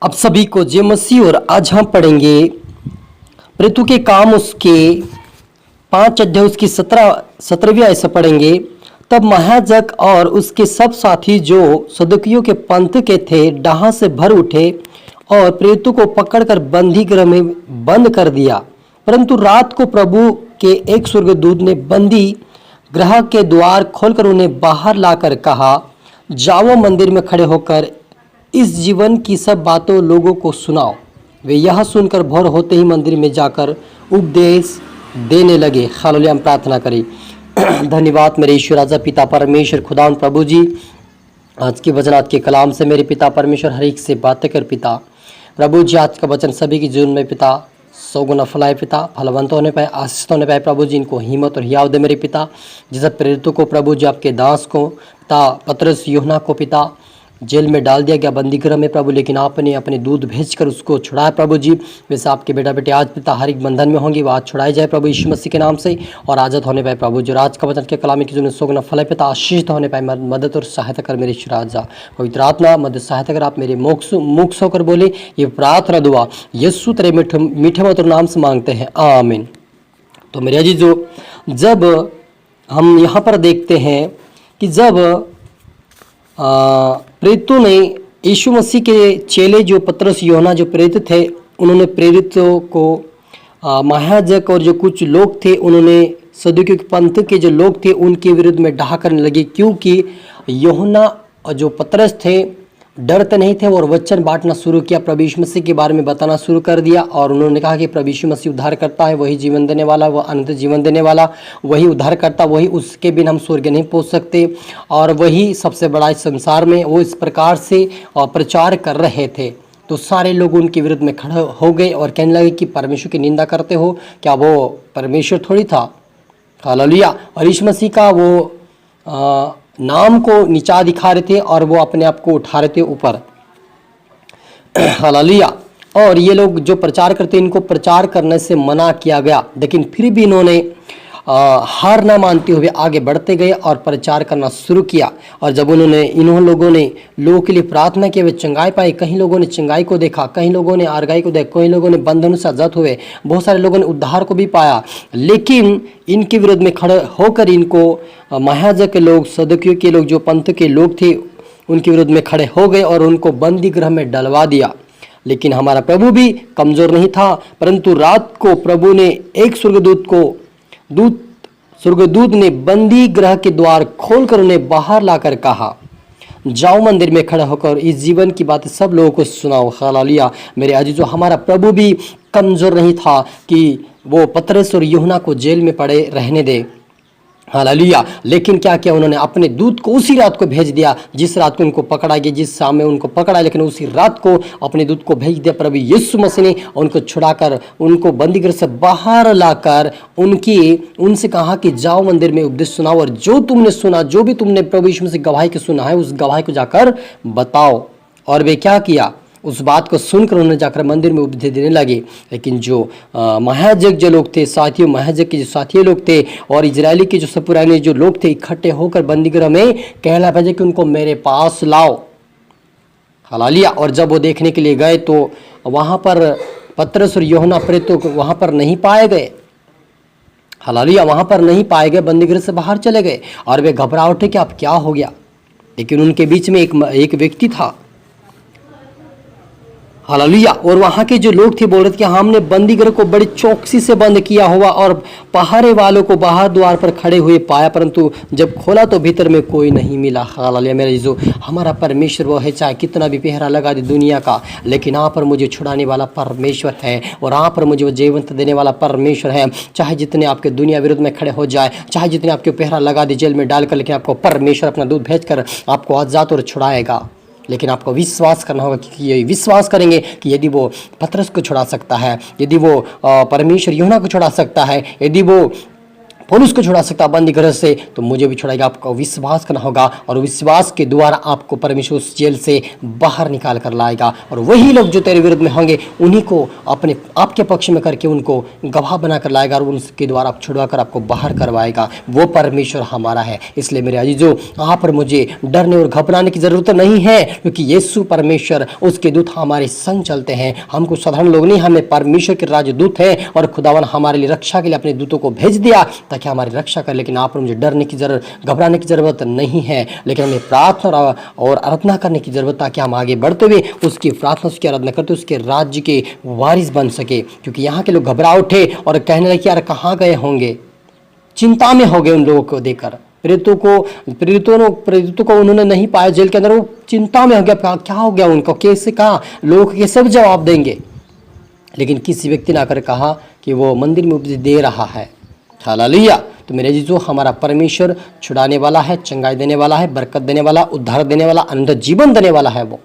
आप सभी को जय मसीह। और आज हम पढ़ेंगे प्रेरितों के काम उसके 5 अध्याय उसकी 17वीं आयत से पढ़ेंगे। तब महायाजक और उसके सब साथी जो सदुकियों के पंथ के थे डाह से भर उठे और प्रेरितों को पकड़कर बंदी गृह में बंद कर दिया। परंतु रात को प्रभु के एक स्वर्गदूत ने बंदी गृह के द्वार खोलकर उन्हें बाहर लाकर कहा, जाओ मंदिर में खड़े होकर इस जीवन की सब बातों लोगों को सुनाओ। वे यह सुनकर भोर होते ही मंदिर में जाकर उपदेश देने लगे। हालेलुया। हम प्रार्थना करें। धन्यवाद मेरे ईश्वर राजा पिता परमेश्वर खुदा प्रभु जी, आज के वचन आज के कलाम से मेरे पिता परमेश्वर हर एक से बातें कर पिता प्रभु जी। आज का वचन सभी की जीवन में पिता 100 गुना फलाए पिता, फलवंत होने पाए, आशीष होने पाए प्रभु जी। इनको हिम्मत और हियाव दे मेरे पिता। जैसे प्रेरितों को प्रभु जी, आपके दास को पिता पतरस यूहन्ना को पिता जेल में डाल दिया गया बंदी गृह में प्रभु, लेकिन आपने अपने दूध भेजकर उसको छुड़ाया प्रभु जी। वैसे आपके बेटा बेटे आज पिता हर एक बंधन में होंगे, वो आज छुड़ाए जाए प्रभु यीशु मसीह के नाम से और आज़ाद होने पाए प्रभु जी। आज का वचन के कलाम की जो 100 गुना फल है पिता, आशीष होने पाए। मदद और सहायता कर मेरे ईश्वर राजा। पवित्र आत्मा मदद सहायता कर, आप मेरे मुख होकर बोले। ये प्रार्थना दुआ यीशु तेरे मीठे मधुर नाम से मांगते हैं, आमीन। तो मेरे अजीजों, जब हम यहाँ पर देखते हैं कि जब प्रेरितों ने यीशु मसीह के चेले जो पतरस यूहन्ना जो प्रेरित थे, उन्होंने प्रेरितों को महायाजक और जो कुछ लोग थे, उन्होंने सदुकियों के पंथ के जो लोग थे उनके विरुद्ध में डाह करने लगे, क्योंकि यूहन्ना और जो पतरस थे डरते नहीं थे और वचन बांटना शुरू किया, प्रभु यीशु मसीह के बारे में बताना शुरू कर दिया। और उन्होंने कहा कि प्रभु यीशु मसीह उद्धार करता है, वही जीवन देने वाला, वह अनंत जीवन देने वाला, वही उद्धार करता, वही, उसके बिना हम स्वर्ग नहीं पहुंच सकते और वही सबसे बड़ा इस संसार में। वो इस प्रकार से प्रचार कर रहे थे। तो सारे लोग उनके विरुद्ध में खड़े हो गए और कहने लगे कि परमेश्वर की निंदा करते हो, क्या वो परमेश्वर थोड़ी था। हालेलुया। और यीशु मसीह का वो नाम को नीचा दिखा रहे थे और वो अपने आप को उठा रहे थे ऊपर। हालेलुया। और ये लोग जो प्रचार करते, इनको प्रचार करने से मना किया गया, लेकिन फिर भी इन्होंने हार ना मानते हुए आगे बढ़ते गए और प्रचार करना शुरू किया। और जब इन लोगों ने लोगों के लिए प्रार्थना की, वे चंगाई पाई। कहीं लोगों ने चंगाई को देखा, कहीं लोगों ने आरगाई को देखा, कहीं लोगों ने बंधन से आजाद हुए, बहुत सारे लोगों ने उद्धार को भी पाया। लेकिन इनके विरुद्ध में खड़े होकर इनको महायाजक के लोग, सदुकियों के लोग, जो पंथ के लोग थे, उनके विरुद्ध में खड़े हो गए और उनको बंदी गृह में डलवा दिया। लेकिन हमारा प्रभु भी कमजोर नहीं था, परंतु रात को प्रभु ने एक स्वर्गदूत ने बंदी गृह के द्वार खोलकर उन्हें बाहर लाकर कहा, जाओ मंदिर में खड़ा होकर इस जीवन की बातें सब लोगों को सुनाओ। हालेलुया। मेरे अजीजों, हमारा प्रभु भी कमजोर नहीं था कि वो पतरस और यूहन्ना को जेल में पड़े रहने दे। हालेलुया। लेकिन क्या किया उन्होंने, अपने दूत को उसी रात को भेज दिया जिस रात को उनको पकड़ा गया, जिस शाम में उनको पकड़ा, लेकिन उसी रात को अपने दूत को भेज दिया प्रभु यीशु मसीह ने। उनको छुड़ाकर उनको बंदीगृह से बाहर लाकर उनसे कहा कि जाओ मंदिर में उपदेश सुनाओ और जो तुमने सुना, जो भी तुमने प्रभु यीशु मसीह गवाही को सुना है, उस गवाही को जाकर बताओ। और वे क्या किया, उस बात को सुनकर उन्होंने जाकर मंदिर में उपदेश देने लगे। लेकिन जो महायाजक जो लोग थे, साथियों, महायाजक के जो साथी लोग थे और इजरायली के जो सब पुराने जो लोग थे, इकट्ठे होकर बंदीगृह में कहला भेजे कि उनको मेरे पास लाओ। हालेलुया। और जब वो देखने के लिए गए तो वहाँ पर पतरस और यूहन्ना प्रेरित वहाँ पर नहीं पाए गए। हालेलुया। वहाँ पर नहीं पाए गए, बंदीगृह से बाहर चले गए और वे घबरा उठे कि अब क्या हो गया। लेकिन उनके बीच में एक व्यक्ति था। हालेलुया। और वहाँ के जो लोग थे बोल रहे थे कि हमने बंदीगृह को बड़ी चौकसी से बंद किया हुआ और पहरे वालों को बाहर द्वार पर खड़े हुए पाया, परंतु जब खोला तो भीतर में कोई नहीं मिला। हालेलुया। मेरे जो हमारा परमेश्वर वो है, चाहे कितना भी पहरा लगा दे दुनिया का, लेकिन यहाँ पर मुझे छुड़ाने वाला परमेश्वर है और यहाँ पर मुझे वो जीवंत देने वाला परमेश्वर है। चाहे जितने आपके दुनिया विरुद्ध में खड़े हो जाए, चाहे जितने आपके पहरा लगा दे जेल में डालकर, लेकिन आपको परमेश्वर अपना दूध भेजकर आपको आजाद और छुड़ाएगा। लेकिन आपको विश्वास करना होगा कि ये विश्वास करेंगे कि यदि वो पतरस को छुड़ा सकता है, यदि वो परमेश्वर यूहन्ना को छुड़ा सकता है, यदि वो पौलुस को छुड़ा सकता बंदी घर से, तो मुझे भी छुड़ाएगा। आपको विश्वास करना होगा और विश्वास के द्वारा आपको परमेश्वर उस जेल से बाहर निकाल कर लाएगा। और वही लोग जो तेरे विरुद्ध में होंगे उन्हीं को अपने आपके पक्ष में करके उनको गवाह बना कर लाएगा और उनके द्वारा आप छुड़वा कर आपको बाहर करवाएगा। वो परमेश्वर हमारा है। इसलिए मेरे अजीजों, यहाँ पर मुझे डरने और घबराने की जरूरत नहीं है, क्योंकि यीशु परमेश्वर उसके दूत हमारे संग चलते हैं। हमको साधारण लोग नहीं, हमें परमेश्वर के राजदूत है और खुदावन हमारे लिए रक्षा के लिए अपने दूतों को भेज दिया ताकि हमारी रक्षा कर। लेकिन आप मुझे डरने की जरूरत, घबराने की जरूरत नहीं है, लेकिन हमें प्रार्थना और आराधना करने की जरूरत, ताकि हम आगे बढ़ते हुए उसकी प्रार्थना, उसकी आराधना करते उसके राज्य के वारिस बन सके। क्योंकि यहाँ के लोग घबरा उठे और कहने लगे यार कहाँ गए होंगे, चिंता में हो गए। उन लोगों को देखकर प्रेरितों को उन्होंने नहीं पाया जेल के अंदर, वो चिंता में हो गया, क्या हो गया उनको, कैसे कहा, लोग ये सब जवाब देंगे। लेकिन किसी व्यक्ति ने आकर कहा कि वो मंदिर में उपदेश दे रहा है। हालेलुया। तो मेरे जीजो, हमारा परमेश्वर छुड़ाने वाला है, चंगाई देने वाला है, बरकत देने वाला, उद्धार देने वाला, अनंत जीवन देने वाला है वो।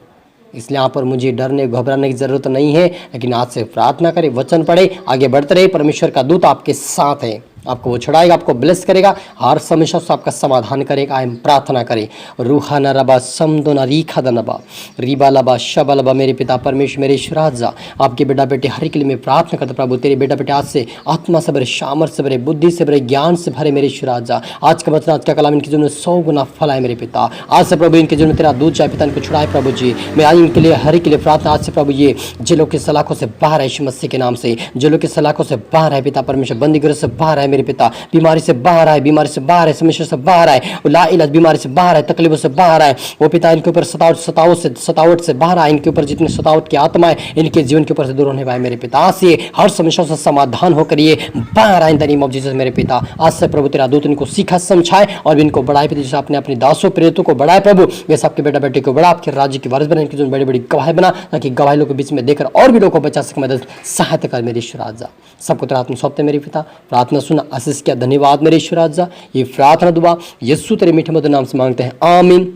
इसलिए यहाँ पर मुझे डरने घबराने की जरूरत नहीं है, लेकिन आज से प्रार्थना करें, वचन पढ़े, आगे बढ़ते रहे। परमेश्वर का दूत आपके साथ है, आपको वो छुड़ाएगा, आपको ब्लेस करेगा, हर समस्या से आपका समाधान करेगा। आए प्रार्थना करें। रूहाना रबा समदोना रीखा दनबा रीबा लबा शबलबा। मेरे पिता परमेश्वर, मेरे ईश्वराजा, आपके बेटा बेटे हर के लिए मैं प्रार्थना करता प्रभु। तेरे बेटा बेटे आज से आत्मा से भरे, सामर्थ से भरे, बुद्धि से भरे, ज्ञान से भरे मेरे ईश्वराजा। आज का वचन, आज का कलाम इनके जीवन में 100 गुना फल आए मेरे पिता। आज से प्रभु इनके जीवन में तेरा दूध चाहे पिता इनको छुड़ाए प्रभु जी। मैं आज इनके लिए हर के लिए प्रार्थना। आज से प्रभु ये जेलों के सलाखों से बाहर है, यीशु मसीह के नाम से जेलों के सलाखों से बाहर है पिता परमेश्वर, बंदी गृह से बाहर है मेरे पिता, बीमारी से बाहर आए, बीमारी से बाहर है, समस्या से बाहर आए, ला इलाज बीमारी से बाहर आए, तकलीफों से बाहर आए। वो पिता इनके ऊपर सतावट से बाहर आए, इनके ऊपर जितने सतावट की आत्माएं इनके जीवन के ऊपर से दूर होने पाए मेरे पिता। आज से हर समस्या से समाधान होकर ये बाहर आए in the name of Jesus मेरे पिता। आज से प्रभु तेरा दूत इनको सीखा समझाए और इनको बढ़ाए पिता, जैसे आपने अपने दासों प्रेरितों को बढ़ाए प्रभु, वैसे आपके बेटा बेटे को बढ़ा, आपके राज्य की वारिस बना, इनकी जो बड़ी बड़ी गवाही बना, ताकि गवाही लोगों के बीच में देकर और भी लोगों को बचा सके। मदद सहायता कर मेरे ईश्वर राजा। सबको तेरा आत्मा सौंपते मेरे पिता। प्रार्थना सुना, आशीष किया, धन्यवाद मेरे ईश्वर राजा। ये प्रार्थना दुआ यीशु तेरे मीठे मधुर नाम से मांगते हैं, आमीन।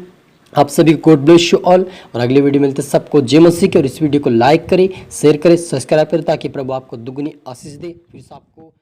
आप सभी को गॉड ब्लेस यू ऑल। और अगले वीडियो मिलते सबको जय मसीह के। और इस वीडियो को लाइक करें, शेयर करें, सब्सक्राइब करें, ताकि प्रभु आपको दुगनी आशीष दे। फिर से आपको